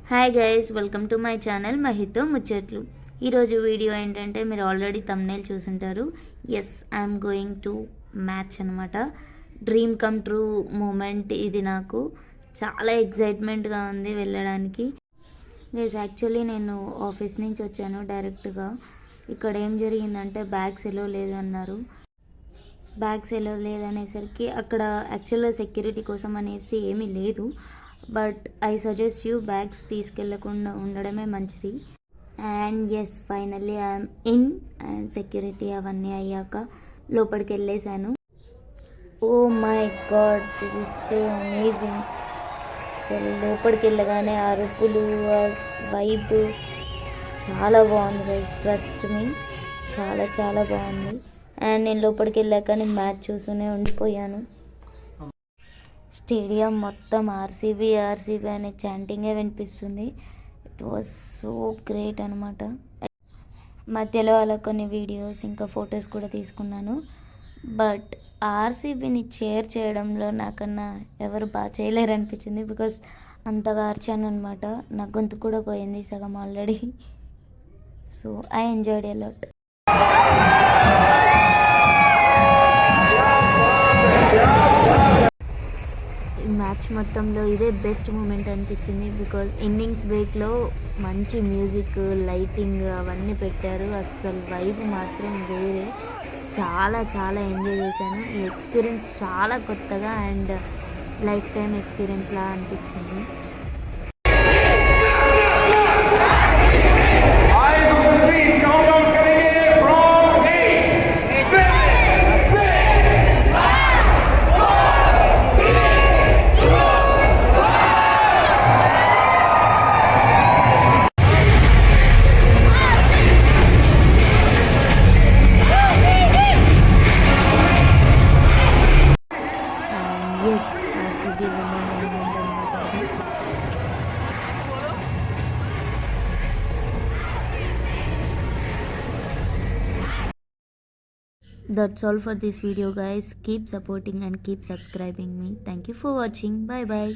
Hi guys, welcome to my channel మహితో ముచ్చట్లు. ఈరోజు వీడియో ఏంటంటే మీరు ఆల్రెడీ థంబ్నెయిల్ చూసుంటారు. Yes, I'm going to match అనమాట. డ్రీమ్ కమ్ ట్రూ మూమెంట్ ఇది. నాకు చాలా ఎక్సైట్మెంట్గా ఉంది వెళ్ళడానికి. గైస్, యాక్చువల్లీ నేను ఆఫీస్ నుంచి వచ్చాను డైరెక్ట్గా. ఇక్కడ ఏం జరిగిందంటే బ్యాగ్స్ ఎలో లేదన్నారు. బ్యాగ్స్ ఎలో లేదనేసరికి అక్కడ యాక్చువల్గా సెక్యూరిటీ కోసం అనేసి ఏమీ లేదు. But I suggest you bags తీసుకెళ్ళకుండా ఉండడమే మంచిది. And yes, finally I'm in. And security అవన్నీ అయ్యాక లోపలికి వెళ్ళేసాను. Oh my god, this is so amazing. అసలు లోపలికి వెళ్ళగానే అరుపులు, వైబ్ చాలా బాగుంది గైస్, ట్రస్ట్ మీ. చాలా చాలా బాగుంది. అండ్ నేను లోపలికి వెళ్ళాక నేను మ్యాచ్ చూస్తూనే ఉండిపోయాను. స్టేడియం మొత్తం ఆర్సీబీ ఆర్సీబీ అనే చాంటింగే వినిపిస్తుంది. ఇట్ వాజ్ సో గ్రేట్ అనమాట. మధ్యలో అలా కొన్ని వీడియోస్ ఇంకా ఫొటోస్ కూడా తీసుకున్నాను. బట్ ఆర్సీబీని చేర్ చేయడంలో నాకన్నా ఎవరు బాగా చేయలేరు అనిపించింది. బికాస్ అంతగా అరిచాను అనమాట. నా గొంతు కూడా పోయింది సగం already. So I enjoyed a lot. Match మొత్తంలో ఇదే బెస్ట్ మూమెంట్ అనిపించింది. బికాజ్ ఇన్నింగ్స్ బ్రేక్లో మంచి మ్యూజిక్, లైటింగ్ అవన్నీ పెట్టారు. అస్సలు వైబ్ మాత్రం వేరే. చాలా చాలా ఎంజాయ్ చేశాను. ఈ ఎక్స్పీరియన్స్ చాలా కొత్తగా అండ్ లైఫ్ టైం ఎక్స్పీరియన్స్లా అనిపించింది. That's all for this video guys. Keep supporting and keep subscribing me. Thank you for watching. Bye bye.